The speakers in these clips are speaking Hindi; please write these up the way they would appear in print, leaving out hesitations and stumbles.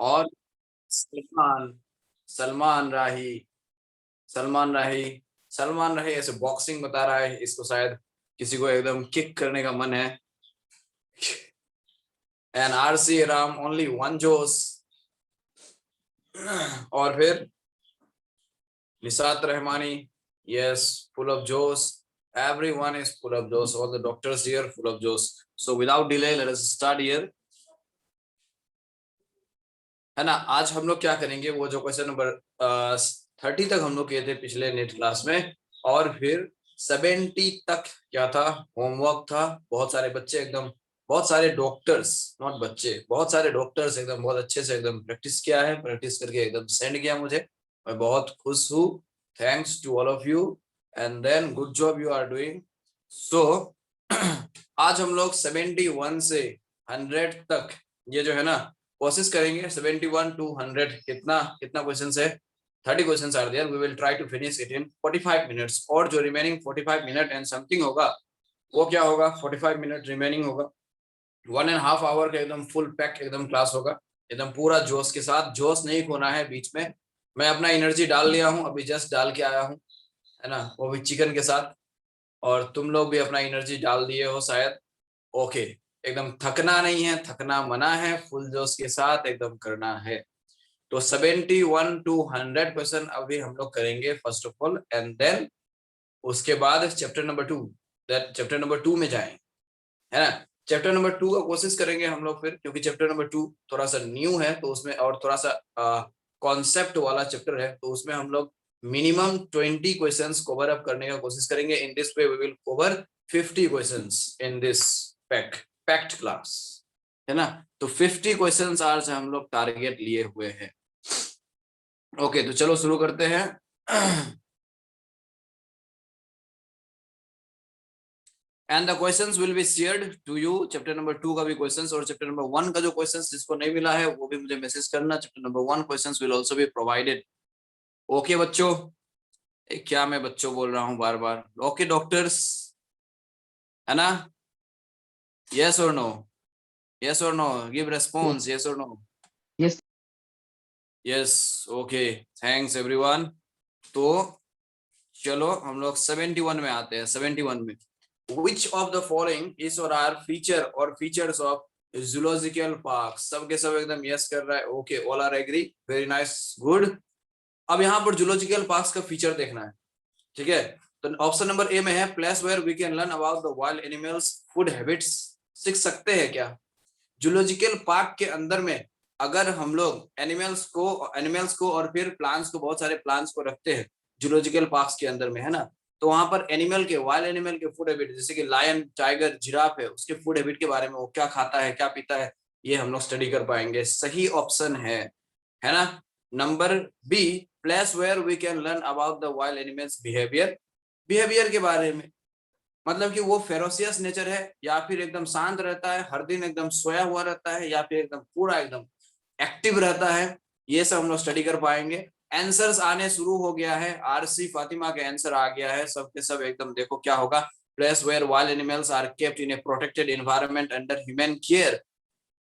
और सलमान सलमान राही सलमान राही सलमान राही ऐसे बॉक्सिंग बता रहा है, इसको शायद किसी को एकदम किक करने का मन है। And RC Ram only one जोश। और फिर निसात Rahmani, yes, full of josh. Everyone is full of josh. All the doctors here full of josh. So without delay, let us start here. है ना, आज हम लोग क्या करेंगे, वो जो क्वेश्चन नंबर 30 तक हम लोग किए थे पिछले नेट क्लास में, और फिर 70 तक क्या था, होमवर्क था। बहुत सारे बच्चे एकदम, बहुत सारे डॉक्टर्स, नॉट बच्चे, बहुत सारे डॉक्टर्स एकदम बहुत अच्छे से एकदम प्रैक्टिस किया है, प्रैक्टिस करके एकदम सेंड किया मुझे। मैं बहुत खुश हूँ। Thanks to all of you and then good job you are doing. So आज हम लोग 71 से 100 तक ये जो है ना कोशिश करेंगे। 71 to 100 कितना कितना क्वेश्चन है, 30 question are there. We will try to finish it in 45 minutes. और जो रिमेनिंग 45 मिनट एंड समथिंग होगा वो क्या होगा, 45 मिनट रिमेनिंग होगा, 1.5 आवर का एकदम फुल पैक एकदम क्लास होगा, एकदम पूरा जोश के साथ। जोश नहीं खोना है बीच में। मैं अपना एनर्जी डाल लिया हूँ, अभी जस्ट डाल के आया हूँ, है ना, वो भी चिकन के साथ। और तुम लोग भी अपना एनर्जी डाल दिए हो शायद। ओके, एकदम थकना नहीं है, थकना मना है, फुल जोश के साथ एकदम करना है। तो 71 to 100 क्वेश्चन अभी हम लोग करेंगे first of all, and then उसके बाद चैप्टर नंबर 2, चैप्टर नंबर 2 में जाएंगे, है ना। चैप्टर नंबर 2 का कोशिश करेंगे हम लोग फिर, क्योंकि चैप्टर नंबर 2 थोड़ा सा न्यू है, तो उसमें और थोड़ा सा कॉन्सेप्ट वाला चैप्टर है, तो उसमें हम लोग मिनिमम 20 क्वेश्चंस कवर अप करने का कोशिश करेंगे। In this way we will cover 50 questions in this packed class, है ना। तो 50 क्वेश्चंस आज हम लोग टारगेट लिए हुए हैं। ओके, तो चलो शुरू करते हैं। And the questions will be shared to you. Chapter number 2 का भी क्वेश्चंस और चैप्टर नंबर 1 का जो क्वेश्चंस जिसको नहीं मिला है वो भी मुझे मैसेज करना। Chapter number 1 questions will also be provided. Okay बच्चों, क्या मैं बच्चों बोल रहा हूँ बार बार। ओके डॉक्टर्स, है ना। यस और नो, यस और नो, गिव रेस्पॉन्स, यस और no. Yes yes, okay, thanks everyone. तो चलो हम लोग 71 में आते हैं। 71 में which of the following is or are feature or features of zoological park? सबके सब एकदम यस कर रहा है। Okay, all are agree, very nice, good. अब यहाँ पर जूलॉजिकल पार्क्स का फीचर देखना है, ठीक है। तो ऑप्शन नंबर ए में है place where we can learn about the wild animals food habits. सीख सकते हैं क्या जूलॉजिकल पार्क के अंदर में? अगर हम लोग एनिमल्स को और फिर प्लांट्स को, बहुत सारे प्लांट्स को रखते हैं जूलॉजिकल पार्क्स के अंदर में, है ना, तो वहां पर एनिमल के, वाइल्ड एनिमल के फूड हैबिट, जैसे कि लायन, टाइगर, जिराफ है, उसके फूड हैबिट के बारे में, वो क्या खाता है, क्या पीता है, ये हम लोग स्टडी कर पाएंगे। सही ऑप्शन है ना, number B, place where we can learn about the wild animals behaviour. Behaviour के बारे में मतलब कि वो फेरोसियस नेचर है या फिर एकदम शांत रहता है, हर दिन एकदम सोया हुआ रहता है, या फिर एकदम पूरा एकदम एक्टिव रहता है, ये सब हम लोग स्टडी कर पाएंगे। आंसर्स आने शुरू हो गया है, आरसी फातिमा के आंसर आ गया है, सबके सब एकदम देखो क्या होगा। Place where wild animals are kept in a protected environment under human care.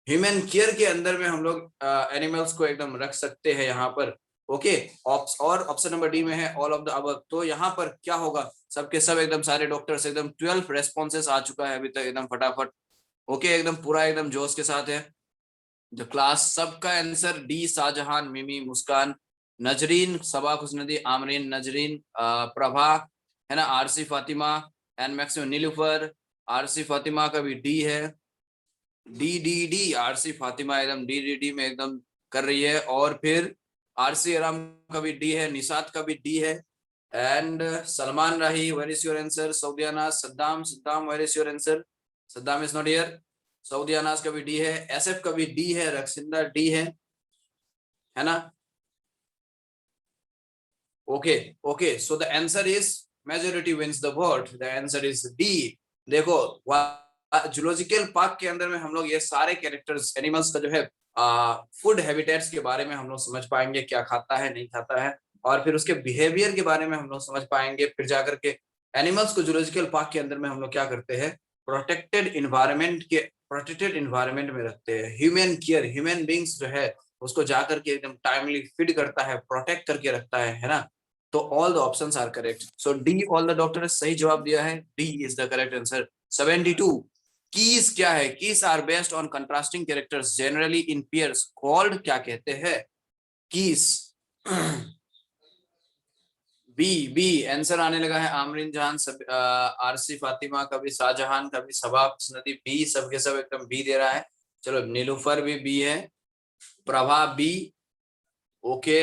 Human care के अंदर में हम लोग एनिमल्स को एकदम रख सकते हैं यहाँ पर। ओके, और ऑप्शन नंबर डी में है ऑल ऑफ द अबव। तो यहाँ पर क्या होगा, सबके सब एकदम सारे डॉक्टर्स एकदम 12 रेस्पॉन्सेस आ चुका है अभी तक एकदम फटाफट। ओके, एकदम पूरा एकदम जोश के साथ है जो क्लास। सबका आंसर डी, शाहजहान, मिमी, मुस्कान, नजरीन, सबा खुशनदी, आमरीन, नजरीन, प्रभा, है ना, आरसी फातिमा एंड मैक्सिमम नीलूफर। आरसी फातिमा का भी डी है, D D D, Arsi Fatima एकदम डी डी डी में एकदम कर रही है। और फिर आरसी आराम का भी डी है, निशात का भी डी है, and Salman Rahi, where is your answer. Saudiyana, Saddam, Saddam, where is your answer. Saddam is not here. Saudiyana का भी डी है, एसएफ का भी डी है, रक्सिंदा डी है ना। Okay okay, so the answer is majority wins the vote, the answer is D. देखो जूलॉजिकल पार्क के अंदर में हम लोग ये सारे कैरेक्टर्स, एनिमल्स का जो है फूड हैबिटेट्स के बारे में हम लोग समझ पाएंगे, क्या खाता है, नहीं खाता है, और फिर उसके बिहेवियर के बारे में हम लोग समझ पाएंगे। फिर जाकर के एनिमल्स को जूलॉजिकल पार्क के अंदर में हम लोग क्या करते हैं, प्रोटेक्टेड इन्वायरमेंट में रखते हैं। ह्यूमन केयर, ह्यूमन बींग्स जो है उसको जाकर के एकदम टाइमली फीड करता है, प्रोटेक्ट करके रखता है ना। तो all the options are correct. So D all the doctor ने सही जवाब दिया है, D is the correct answer. 72 keys क्या है? Keys are based on contrasting characters generally in pairs called क्या कहते हैं? कीज। बी बी आंसर आने लगा है। आमरीन जहान, सब आरसी फातिमा, कभी शाहजहान, कभी सबा नदी, बी सबके सब एकदम बी दे रहा है। चलो नीलूफर भी बी है, Prabha B, okay,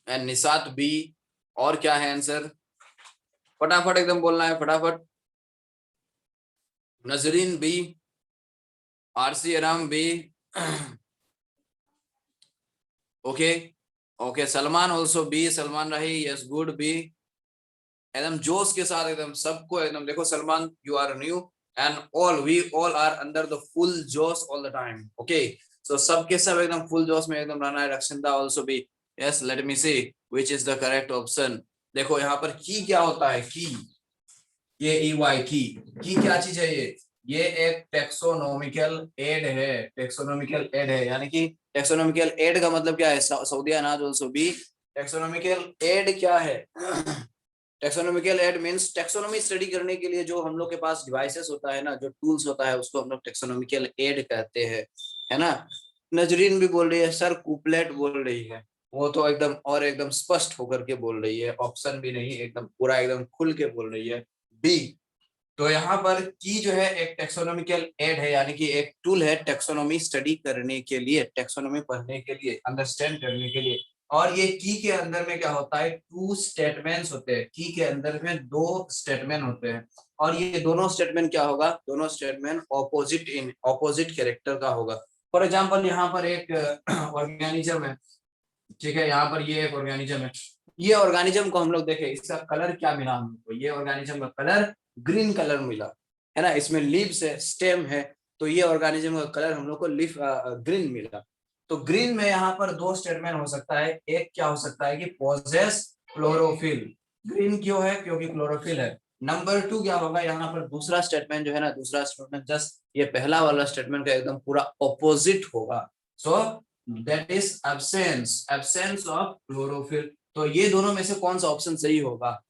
and Nishat B. और क्या है आंसर? फटाफट एकदम बोलना है, फटाफट। नजरीन बी, आरसी आराम B, okay okay. Salman also B, Salman रही, यस गुड बी। एकदम जोश के साथ एकदम सबको एकदम देखो, Salman you are new and all we all are under the full जोश all the time, okay. So सबके सब एकदम फुल जोश में एकदम रहना है। Rakshinda also B, yes. Let me see which is the correct option. देखो यहाँ पर की क्या होता है? की, ये ई वाई की क्या चीज है? ये एक टेक्सोनोमिकल एड है। टेक्सोनोमिकल एड है, यानी कि टेक्सोनोमिकल एड का मतलब क्या है? सऊदी अनाज ऑल्सो बी। टेक्सोनोमिकल एड क्या है? Taxonomical aid means taxonomy study करने के लिए जो हम लोग के पास डिवाइसेस होता है ना, जो टूल्स होता है, उसको हम लोग टेक्सोनोमिकल एड कहते हैं, है ना। नजरीन भी बोल रही है सर, कुपलेट बोल रही है, वो तो एकदम और एकदम स्पष्ट होकर के बोल रही है, ऑप्शन भी नहीं, एकदम पूरा एकदम खुल के बोल रही है, बी। तो यहाँ पर की जो है एक टेक्सोनोमिकल एड है, यानी कि एक टूल है टेक्सोनोमी स्टडी करने के लिए, टेक्सोनोमी पढ़ने के लिए, अंडरस्टैंड करने के लिए। और ये की के अंदर में क्या होता है? टू स्टेटमेंट्स होते हैं। की के अंदर में दो स्टेटमेंट होते हैं, और ये दोनों स्टेटमेंट क्या होगा? दोनों स्टेटमेंट ऑपोजिट कैरेक्टर का होगा। फॉर एग्जाम्पल यहाँ पर एक ऑर्गेनिज्म है, ठीक है, यहाँ पर ये एक ऑर्गेनिज्म है। ये ऑर्गेनिज्म को हम लोग देखें, इसका कलर क्या मिला हम लोग को? ये ऑर्गेनिज्म का कलर ग्रीन कलर मिला, है ना। इसमें लीव्स है, स्टेम है, तो ये ऑर्गेनिज्म का कलर हम लोग को लीफ ग्रीन मिला। तो ग्रीन में यहाँ पर दो स्टेटमेंट हो सकता है। एक क्या हो सकता है कि पोजेस क्लोरोफिल। ग्रीन क्यों है? क्योंकि क्लोरोफिल है। नंबर 2 क्या होगा? यहाँ पर दूसरा स्टेटमेंट जो है ना, दूसरा स्टेटमेंट जस्ट ये पहला वाला स्टेटमेंट का एकदम पूरा ऑपोजिट होगा। So that is absence of chlorophyll. तो ये दोनों में से कौन सा ऑप्शन सही होगा?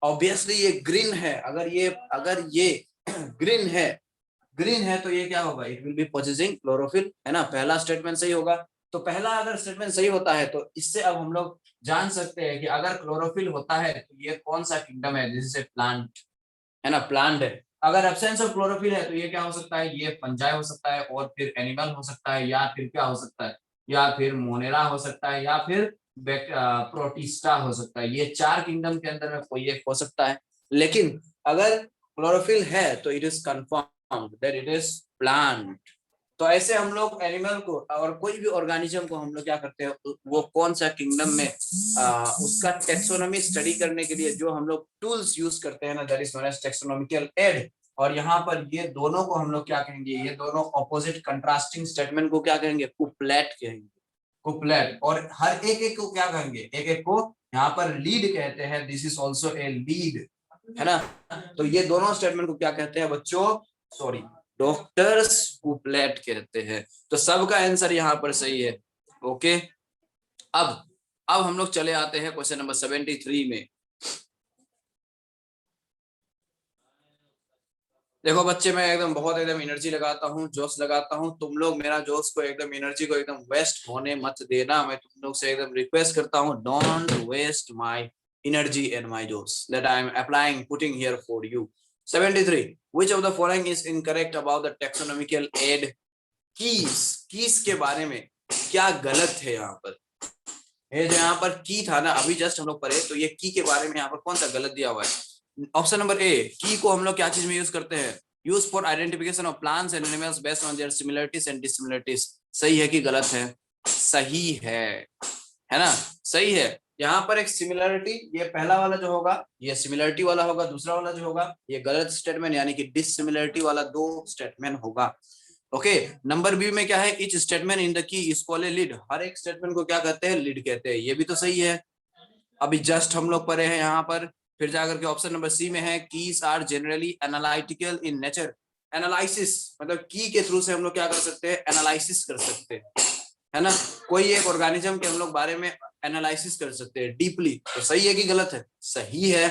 ऑब्वियसली ये ग्रीन है। अगर ये ग्रीन है तो ये क्या होगा? It will be possessing chlorophyll, है ना। पहला स्टेटमेंट सही होगा। तो पहला अगर स्टेटमेंट सही होता है तो इससे अब हम लोग जान सकते हैं कि अगर क्लोरोफिल होता है तो ये कौन सा किंगडम है? जैसे प्लांट, है ना, प्लांट है। अगर एब्सेंस ऑफ क्लोरोफिल है तो ये क्या हो सकता है? ये फंजाई हो सकता है, और फिर एनिमल हो सकता है, या फिर क्या हो सकता है? या फिर मोनेरा हो सकता है, या फिर प्रोटिस्टा हो सकता है। ये 4 किंगडम के अंदर में कोई एक हो सकता है। लेकिन अगर क्लोरोफिल है तो it is confirmed that it is plant. तो ऐसे हम लोग एनिमल को और कोई भी ऑर्गेनिज्म को हम लोग क्या करते हैं, वो कौन सा किंगडम में उसका टेक्सोनॉमी स्टडी करने के लिए जो हम लोग टूल्स यूज करते हैं ना, that is known as taxonomical aid. और यहाँ पर ये दोनों को हम लोग क्या कहेंगे? ये दोनों ऑपोजिट कंट्रास्टिंग स्टेटमेंट को क्या कहेंगे? कुपलेट कहेंगे, कुपलेट। और हर एक को क्या कहेंगे? एक एक को यहाँ पर लीड कहते हैं। This is also a lead, है ना। तो ये दोनों स्टेटमेंट को क्या कहते हैं बच्चों? सॉरी, डॉक्टर्स कुपलेट कहते हैं। तो सबका आंसर यहाँ पर सही है, ओके। अब हम लोग चले आते हैं क्वेश्चन नंबर 73 में। देखो बच्चे, मैं एकदम बहुत एकदम एनर्जी लगाता हूँ, जोश लगाता हूँ। तुम लोग मेरा जोश को एकदम एनर्जी को एकदम वेस्ट होने मत देना। मैं तुम लोग से एकदम रिक्वेस्ट करता हूँ, don't waste my energy and my जोश that I am applying putting here for you. 73 which of the following is incorrect about the taxonomical aid keys के बारे में क्या गलत है? यहाँ पर ये जो यहाँ पर की था ना, अभी जस्ट हम लोग पढ़े, तो ये की के बारे में यहाँ पर कौन सा गलत दिया हुआ है? ऑप्शन नंबर ए, की को हम लोग क्या चीज में यूज करते हैं? Use for identification of plants and animals based on their similarities and dissimilarities. सही है कि गलत है? सही है ना, सही है। यहाँ पर एक सिमिलरिटी, ये पहला वाला जो होगा ये सिमिलरिटी वाला होगा, दूसरा वाला जो होगा ये गलत स्टेटमेंट यानी कि डिसिमिलरिटी वाला दो स्टेटमेंट होगा, ओके। नंबर बी में क्या है? Each statement in the key is called a lead. हर एक स्टेटमेंट को क्या कहते हैं? लीड कहते हैं। ये भी तो सही है, अभी जस्ट हम लोग पढ़े हैं यहाँ पर। फिर जाकर के ऑप्शन नंबर सी में है, keys are generally analytical in nature. Analysis मतलब की के थ्रू से हम लोग क्या कर सकते हैं? एनालिसिस कर सकते हैं। है ना। कोई एक ऑर्गेनिज्म के हम लोग बारे में एनालिसिस कर सकते हैं डीपली, तो सही है कि गलत है? सही है।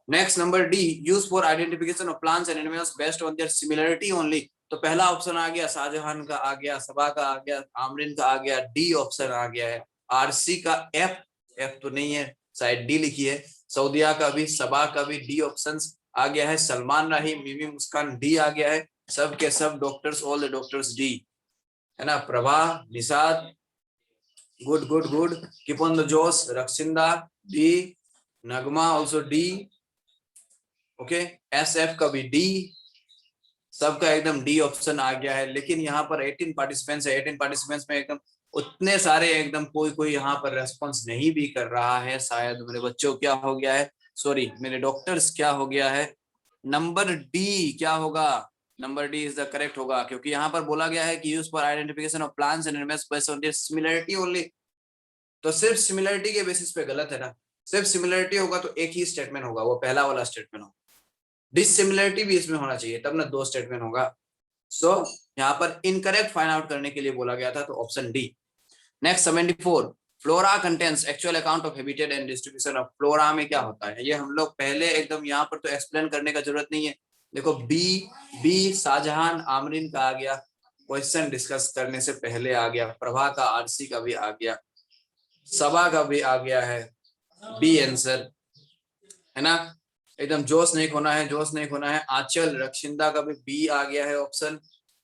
Next number D, use for identification of plants and animals based on their similarity only. तो पहला ऑप्शन आ गया, शाहजहां का आ गया, सबा का आ गया, आमरीन का आ गया, डी ऑप्शन आ गया है। आरसी का एफ, एफ तो नहीं है, शायद डी लिखी है। सऊदिया का भी, सबा का भी डी ऑप्शन आ गया है। सलमान राही, मिमी मुस्कान, डी आ गया है। सब के सब doctors, all the doctors D, है ना। Prabha, Nishad, good good good. Keep on the जोश, Rakshinda D, Nagma also D, okay. S F का भी डी, सबका एकदम डी ऑप्शन आ गया है। लेकिन यहाँ पर 18 पार्टिसिपेंट्स है, 18 पार्टिसिपेंट्स में एकदम उतने सारे एकदम कोई कोई यहाँ पर रेस्पॉन्स नहीं भी कर रहा है। शायद मेरे बच्चों क्या हो गया है, सॉरी मेरे डॉक्टर्स क्या हो गया है, नंबर डी क्या होगा? Number D is the correct होगा, क्योंकि यहाँ पर बोला गया है कि use for identification of plants and animals based on their similarity only. तो सिर्फ सिमिलरिटी के बेसिस पे गलत है ना। सिर्फ सिमिलरिटी होगा तो एक ही स्टेटमेंट होगा, वो पहला वाला स्टेटमेंट होगा। डिसिमिलरिटी भी इसमें होना चाहिए, तब ना दो स्टेटमेंट होगा। सो यहाँ पर इनकरेक्ट फाइंड आउट करने के लिए बोला गया था, तो option D. Next 74, flora contains actual account of habitat and distribution of flora में क्या होता है? ये हम लोग पहले एकदम यहाँ पर तो एक्सप्लेन करने का जरूरत नहीं है। देखो बी शाहजहां आमरीन का आ गया, क्वेश्चन डिस्कस करने से पहले आ गया। प्रभा का, आरसी का भी आ गया, सबा का भी आ गया है, बी आंसर, है ना। एकदम जोश नहीं खोना है, जोश नहीं खोना है। आंचल, रक्षिंदा का भी बी आ गया है ऑप्शन,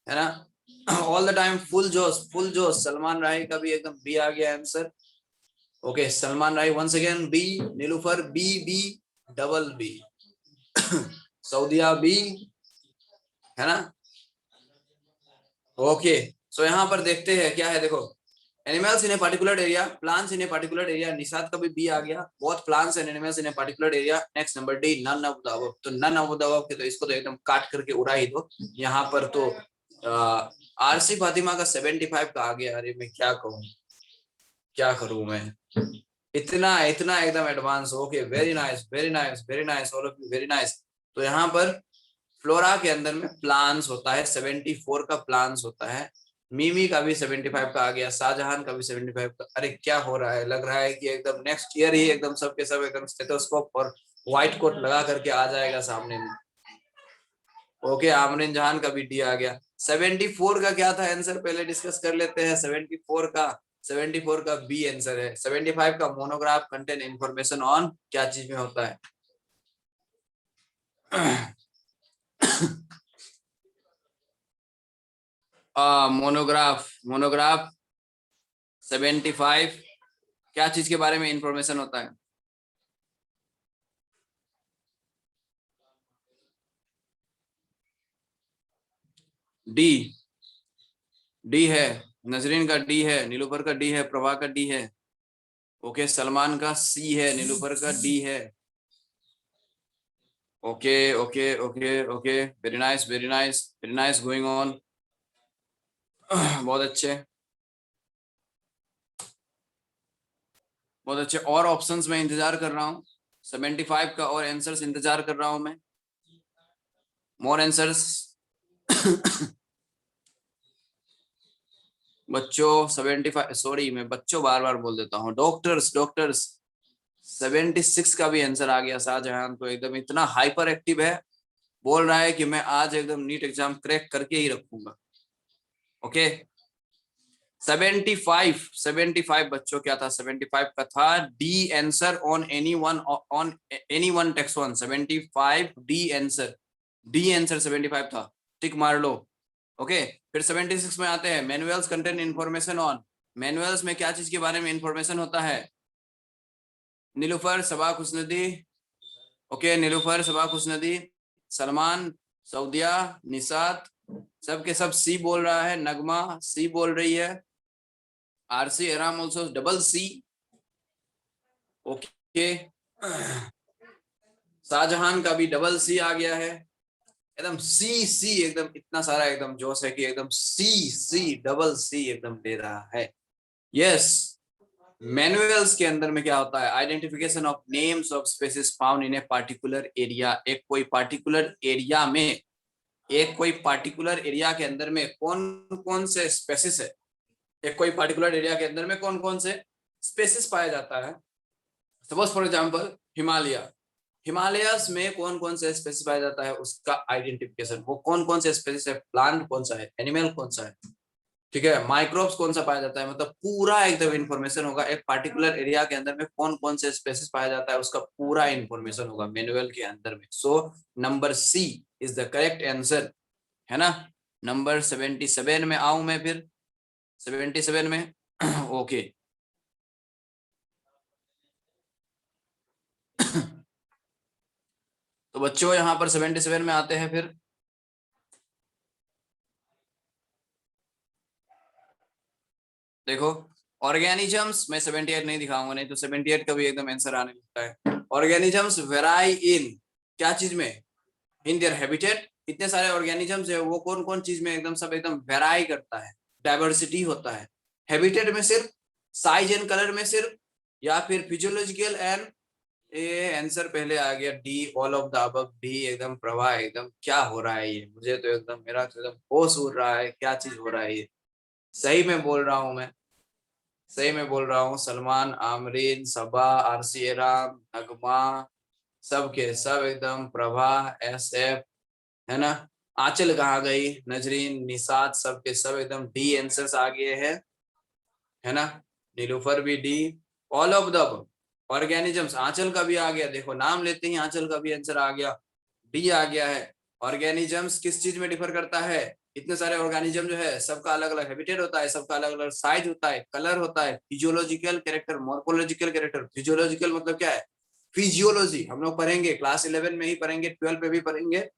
है ना। ऑल द टाइम फुल जोश, फुल जोश। सलमान राही का भी एकदम बी आ गया answer, okay. Salman Rahi once again B, Nilufar B, B double B, Saudiya B, है ना, ओके। सो यहाँ पर देखते हैं क्या है, देखो animals in a particular area, plants in a particular area, Nishad का भी बी आ गया, both plants and animals in a particular area. Next number D, none of the above. तो नन ऑफ द अबव के तो इसको तो एकदम काट करके उड़ा ही दो। यहाँ पर तो आरसी फातिमा का 75 का आ गया। अरे मैं क्या कहूँ, क्या करूँ मैं, इतना इतना एकदम advance. Okay, very nice very nice very nice, all of you very nice. तो यहाँ पर फ्लोरा के अंदर में प्लांट्स होता है, 74 का प्लांट्स होता है। मिमी का भी 75 का आ गया, शाहजहां का भी 75 का। अरे क्या हो रहा है, लग रहा है कि एकदम नेक्स्ट ईयर ही एकदम सबके सब एकदम स्टेथोस्कोप और व्हाइट कोट लगा करके आ जाएगा सामने में। ओके, आमरीन जहान का भी डी आ गया। 74 का क्या था आंसर, पहले डिस्कस कर लेते हैं। 74 का बी आंसर है। 75 का मोनोग्राफ कंटेन इंफॉर्मेशन ऑन क्या चीज में होता है? मोनोग्राफ, मोनोग्राफ 75 क्या चीज के बारे में इंफॉर्मेशन होता है? डी, डी है। नजरीन का डी है, नीलूफर का डी है, प्रभा का डी है, ओके। सलमान का सी है, नीलूफर का डी है, okay okay okay okay. Very nice very nice very nice, going on. बहुत अच्छे बहुत अच्छे। और ऑप्शंस में इंतजार कर रहा हूँ, 75 का और आंसर्स इंतजार कर रहा हूँ मैं, मोर आंसर्स। बच्चों 75, सॉरी मैं बच्चों बार बार बोल देता हूँ, डॉक्टर्स डॉक्टर्स 76 का भी आंसर आ गया। शाहजहां तो एकदम इतना हाइपर एक्टिव है, बोल रहा है कि मैं आज एकदम नीट एग्जाम क्रैक करके ही रखूंगा, ओके। 75 बच्चों क्या था? 75 का था D answer, on any one text one. 75 D answer, D answer 75 था, टिक मार लो, ओके। फिर 76 में आते हैं, manuals contain information on. Manuals में क्या चीज के बारे में इंफॉर्मेशन होता है? नीलूफर, सबा खुशनदी, ओके। नीलूफर, सबा खुशनदी, सलमान, सऊदिया, निसात, सबके सब सी बोल रहा है। नगमा सी बोल रही है। Arsi Eram also double C, okay. Shahjahan का भी डबल सी आ गया है, एकदम सी सी, एकदम इतना सारा एकदम जोश है कि एकदम सी सी डबल सी एकदम दे रहा है। यस, मैनुअल्स के अंदर में क्या होता है? Identification of names of species found in a particular area. एक कोई पार्टिकुलर एरिया में, एक कोई पार्टिकुलर एरिया के अंदर में कौन कौन से स्पेसीज है, एक कोई पर्टिकुलर एरिया के अंदर में कौन कौन से स्पेसिस पाया जाता है। Suppose for example Himalaya, Himalayas में कौन कौन से स्पेसिस पाया जाता है, उसका आइडेंटिफिकेशन, वो कौन कौन से स्पेसिस है, प्लांट कौन सा है, एनिमल कौन सा है, ठीक है, माइक्रोब्स कौन सा पाया जाता है, मतलब पूरा एकदम इंफॉर्मेशन होगा। एक पर्टिकुलर एरिया के अंदर में कौन कौन से स्पेसिस पाया जाता है उसका पूरा इंफॉर्मेशन होगा मैनुअल के अंदर में। So number C is the correct answer, है ना। नंबर 77 में आऊं मैं फिर, 77 में ओके तो बच्चों यहाँ पर 77 में आते हैं फिर। देखो ऑर्गेनिजम्स, मैं 78 नहीं दिखाऊंगा, नहीं तो 78 का भी एकदम आंसर आने लगता है। ऑर्गेनिजम्स वेराई इन, क्या चीज में, इन देयर हैबिटेट। इतने सारे ऑर्गेनिजम्स है, वो कौन कौन चीज में एकदम सब एकदम वेराई करता है, डाइवर्सिटी होता है। हैबिटेट में सिर्फ, साइज एंड कलर में सिर्फ, या फिर फिजियोलॉजिकल एंड, ये आंसर पहले आ गया D, all of the above D एकदम। प्रवाह एकदम क्या हो रहा है ये, मुझे तो एकदम, मेरा तो एकदम होश उड़ रहा है, क्या चीज हो रहा है ये। सही में बोल रहा हूँ मैं, सही में बोल रहा हूँ। सलमान, आमरीन, सबा, आरसी एराम, नगमा, सब के सब एकदम, प्रभा, एस एफ, है ना। आंचल कहाँ गई, नजरीन, निसात, सब के सब एकदम डी आंसर्स आ गए हैं, है ना। नीलूफर भी D, all of the organisms, Anchal का भी आ गया, देखो नाम लेते ही आंचल का भी आंसर आ गया, डी आ गया है। ऑर्गेनिजम्स किस चीज में डिफर करता है, इतने सारे ऑर्गेनिज्म जो है सबका अलग अलग हैबिटेट होता है, सबका अलग अलग साइज होता है, कलर होता है, physiological character, morphological character. Physiological मतलब क्या है, फिजियोलॉजी हम लोग पढ़ेंगे क्लास 11 में ही पढ़ेंगे, 12 पे भी पढ़ेंगे,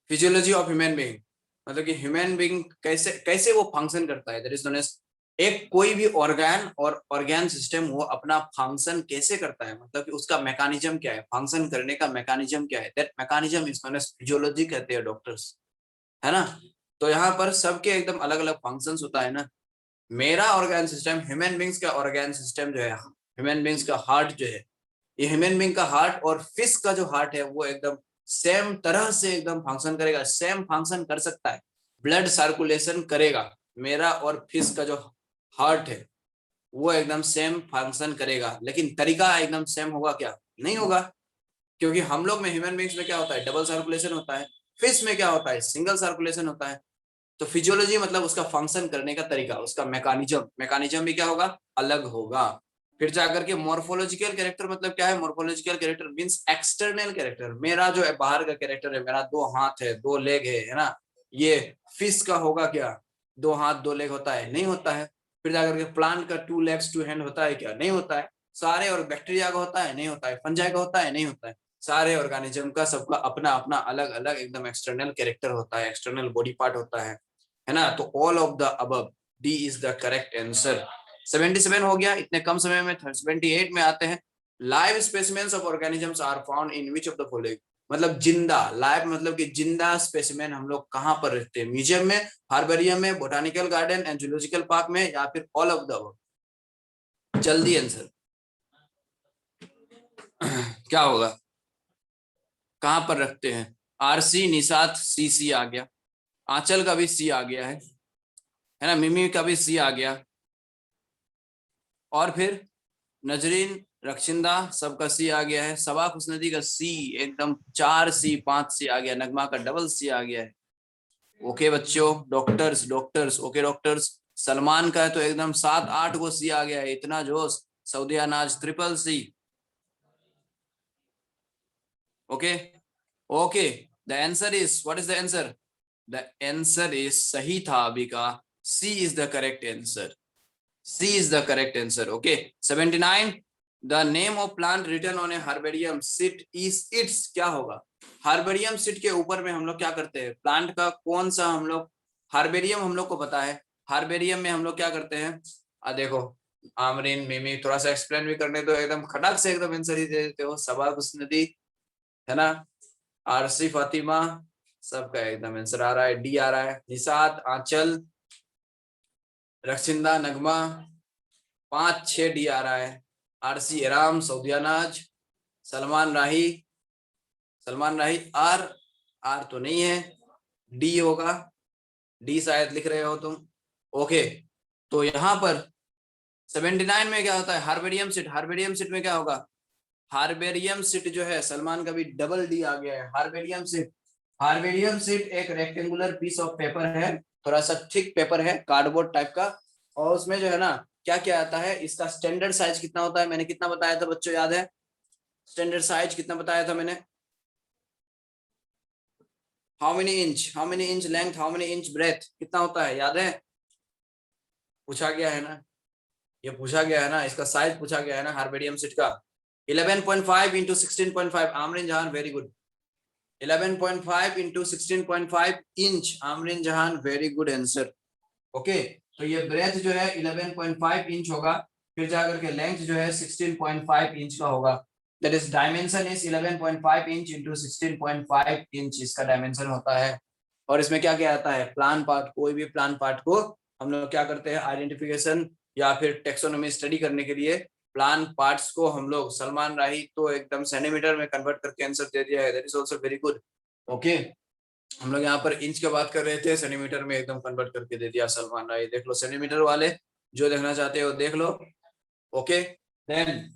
फिजियोलॉजी ऑफ ह्यूमन बीइंग, मतलब कि ह्यूमन बीइंग कैसे कैसे वो फंक्शन करता है, दैट इज नोन एज, एक कोई भी ऑर्गन और ऑर्गन सिस्टम वो अपना फंक्शन कैसे करता है, मतलब कि उसका मैकेनिज्म क्या है, फंक्शन करने का मैकेनिज्म क्या है, that mechanism is known as physiology कहते हैं डॉक्टर्स, है ना। तो यहाँ पर सबके एकदम अलग अलग फंक्शंस होता है ना। मेरा ऑर्गन सिस्टम, ह्यूमन बींग्स का ऑर्गन सिस्टम जो है, ह्यूमन बींग्स का हार्ट जो है, ये ह्यूमन बींग का हार्ट और फिश का जो हार्ट है वो एकदम सेम तरह से एकदम फंक्शन करेगा, सेम फंक्शन कर सकता है, ब्लड सर्कुलेशन करेगा। मेरा और फिश का जो हार्ट है वो एकदम सेम फंक्शन करेगा, लेकिन तरीका एकदम सेम होगा क्या, नहीं होगा, क्योंकि हम लोग में, ह्यूमन बींग्स में क्या होता है, डबल सर्कुलेशन होता है, फिश में क्या होता है, सिंगल सर्कुलेशन होता है। तो फिजियोलॉजी मतलब उसका फंक्शन करने का तरीका, उसका मैकेनिज्म, मैकेनिज्म भी क्या होगा, अलग होगा। फिर जाकर के मॉर्फोलॉजिकल कैरेक्टर मतलब क्या है, morphological character means external character, मेरा जो है बाहर का कैरेक्टर है, मेरा दो हाथ है, दो लेग है ना। ये फिश का होगा क्या, दो हाथ दो लेग होता है, नहीं होता है। फिर जाकर के प्लांट का टू लेग्स टू हैंड होता है क्या, नहीं होता है। सारे, और बैक्टीरिया का होता है, नहीं होता है। फंजाई का होता है, नहीं होता है। सारे ऑर्गेनिज्म का सबका अपना अपना अलग अलग एकदम एक्सटर्नल कैरेक्टर होता है, एक्सटर्नल बॉडी पार्ट होता है ना। तो all of the above, D is the correct answer. 77 हो गया, इतने कम समय में 78 में आते हैं। Live specimens of organisms are found in which of the following, मतलब जिंदा, लाइव मतलब कि जिंदा स्पेसिमेन हम लोग कहाँ पर रखते हैं, म्यूजियम में, हार्बेरियम में, botanical garden and zoological park में, या फिर ऑल ऑफ द अबव। जल्दी आंसर क्या होगा, कहाँ पर रखते हैं। आरसी, निशात, सी, सी आ गया, आंचल का भी सी आ गया है ना, मिमी का भी सी आ गया, और फिर नजरीन, रक्षिंदा, सबका सी आ गया है। सबा खुशनदी का सी एकदम 4 सी 5 सी आ गया, नगमा का डबल सी आ गया है। ओके बच्चों, doctors doctors okay doctors, Salman का है तो एकदम 7 8 को सी आ गया है, इतना जोश। Saudiya Naaz triple C. Okay okay, the answer is, what is the answer, the answer is, सही था अभी का, C is the correct answer, C is the correct answer. Okay 79, the name of plant written on a herbarium sheet is its, क्या होगा। हार्बेरियम सीट के ऊपर में हम लोग क्या करते हैं, प्लांट का कौन सा हम लोग, हार्बेरियम हम लोग को पता है, हार्बेरियम में हम लोग क्या करते हैं, देखो, आमरीन, मिमी, थोड़ा सा एक्सप्लेन भी करने दो, एकदम खटक से एकदम आंसर ही दे देते हो। सबा खुशनदी, है ना, आरसी, फातिमा, सबका एकदम आंसर आ रहा है, डी आ रहा है। निशात, आंचल, रक्षिंदा, नगमा, 5 6 डी आ रहा है। आरसी एराम, सऊदिया नाज, सलमान राही, सलमान राही, आर, आर तो नहीं है, डी होगा, डी शायद लिख रहे हो तुम। ओके तो यहाँ पर 79 में क्या होता है, हार्बेरियम सीट। हार्बेरियम सीट में क्या होगा, हार्बेरियम सीट जो है, सलमान का भी डबल डी आ गया है, हार्बेरियम सीट। हार्बेरियम सीट एक रेक्टेंगुलर पीस ऑफ पेपर है, थोड़ा सा थिक पेपर है, कार्डबोर्ड टाइप का, और उसमें जो है ना क्या क्या आता है, इसका स्टैंडर्ड साइज कितना होता है, मैंने कितना बताया था बच्चों, याद है? स्टैंडर्ड साइज कितना बताया था मैंने? How many inch length, how many inch breadth, कितना होता है, याद है? पूछा गया है ना, ये पूछा गया है ना, इसका साइज पूछा गया है ना हार्बेरियम सीट का। 11.5 इंटू 16.5, आमरीन जहान वेरी गुड। 11.5 इंटू 16.5 इंच, आमरीन जहान वेरी गुड आंसर। ओके, तो ये ब्रेथ जो है 11.5 इंच होगा, फिर जाकर के लेंथ जो है 16.5 इंच का होगा। That is dimension is 11.5 inch into 16.5 inch, इसका डायमेंशन होता है। और इसमें क्या क्या आता है, प्लान पार्ट, कोई भी प्लान पार्ट को हम लोग क्या करते हैं, आइडेंटिफिकेशन या फिर टेक्सोनोमी स्टडी करने के लिए प्लान पार्ट्स को हम लोग, सलमान राही तो एकदम सेंटीमीटर में कन्वर्ट करके आंसर दे दिया है, that is also very good. Okay, हम लोग यहाँ पर इंच की बात कर रहे थे, सेंटीमीटर में एकदम कन्वर्ट करके दे दिया सलमान राय। देख लो सेंटीमीटर वाले, जो देखना चाहते हो देख लो। ओके, देन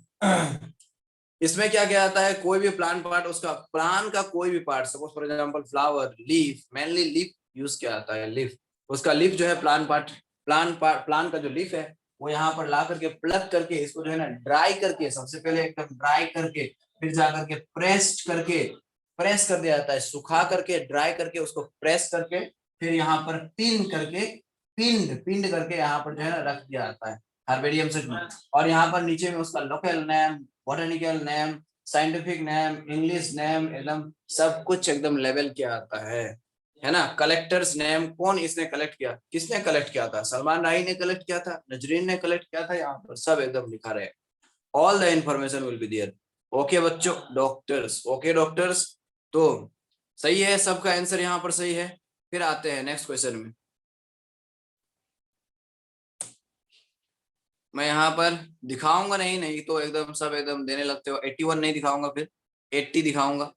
इसमें क्या क्या आता है, कोई भी प्लान पार्ट, उसका प्लान का कोई भी part, suppose for example flower, leaf, mainly leaf use किया आता है, लीफ, उसका लीफ जो है प्लान पार्ट, प्लान का जो लीफ है वो यहाँ पर ला करके प्लग करके इसको जो है ना ड्राई करके, सबसे पहले एकदम ड्राई करके, फिर जा करके प्रेस्ड करके, प्रेस कर दिया जाता है, सुखा करके ड्राई करके उसको प्रेस करके, फिर यहाँ पर पिन करके, पिंड पिंड करके यहाँ पर जो है ना रख दिया जाता है हार्बेरियम से। और यहाँ पर नीचे में उसका local name, botanical name, scientific name, English name, एकदम सब कुछ एकदम लेवल किया आता है ना। कलेक्टर्स नेम, कौन इसने कलेक्ट किया, किसने कलेक्ट किया था, सलमान राही ने कलेक्ट किया था, नजरीन ने कलेक्ट किया था, यहाँ पर सब एकदम लिखा रहे, all the information will be there. Okay बच्चों, डॉक्टर्स, ओके डॉक्टर्स, तो सही है, सबका आंसर यहाँ पर सही है। फिर आते हैं नेक्स्ट क्वेश्चन में। मैं यहाँ पर दिखाऊंगा नहीं, नहीं तो एकदम सब एकदम देने लगते हो, 81 नहीं दिखाऊंगा, फिर 80 दिखाऊंगा।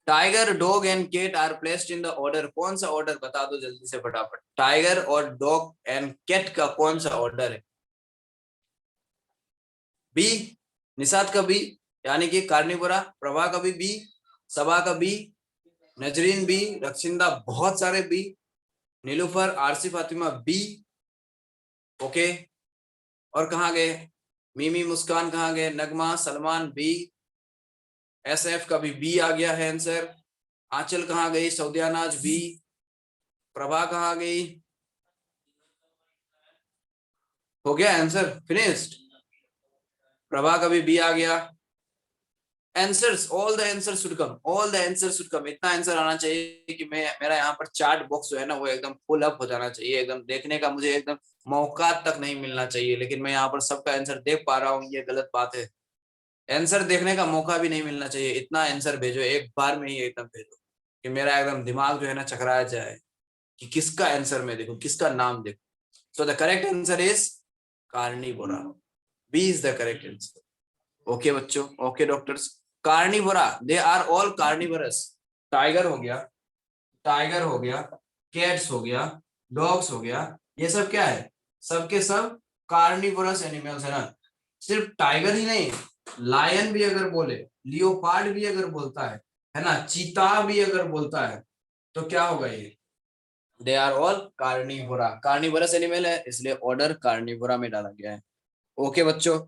Tiger, dog and cat are placed in the order, कौन सा ऑर्डर बता दो जल्दी से फटाफट, टाइगर और डॉग एंड कैट का कौन सा ऑर्डर है? बी, निषाद का बी, यानी कि कार्निवोरा, प्रभा का भी बी, सबा का बी, नजरीन बी, रक्षिंदा बहुत सारे B, Nilufar, Arsi Fatima B. Okay, और कहाँ गए, मीमी मुस्कान कहाँ गए, नगमा, सलमान बी, एसएफ का भी बी आ गया है आंसर। आंचल कहाँ गई, सऊदियानाज बी, प्रभा कहाँ गई, हो गया आंसर फिनिश्ड, प्रभा का भी बी आ गया। Answers, all the answers should come, all the answers should come, इतना आंसर आना चाहिए कि मैं, मेरा यहाँ पर चार्ट बॉक्स जो है ना वो एकदम फुल अप हो जाना चाहिए, एकदम देखने का मुझे एकदम मौका तक नहीं मिलना चाहिए, लेकिन मैं यहाँ पर सबका आंसर देख पा रहा हूँ, ये गलत बात है। आंसर देखने का मौका भी नहीं मिलना चाहिए, इतना आंसर भेजो एक बार में ही, एकदम भेजो कि मेरा एकदम दिमाग जो है ना चकराया जाए कि किसका आंसर मैं देखूं, किसका नाम देखूं। So the correct answer is Carnivora, B is the correct answer. Okay बच्चों, okay doctors, Carnivora, they are all carnivorous. Tiger हो गया, टाइगर हो गया, कैट्स हो गया, डॉग्स हो गया, ये सब क्या है, सबके सब कार्निवोरस एनिमल्स है ना। सिर्फ टाइगर ही नहीं, लायन भी अगर बोले, लियोपार्ड भी अगर बोलता है ना, चीता भी अगर बोलता है, तो क्या होगा ये, they are all carnivora, carnivorous animal है, इसलिए ऑर्डर कार्निवोरा में डाला गया है। ओके बच्चों,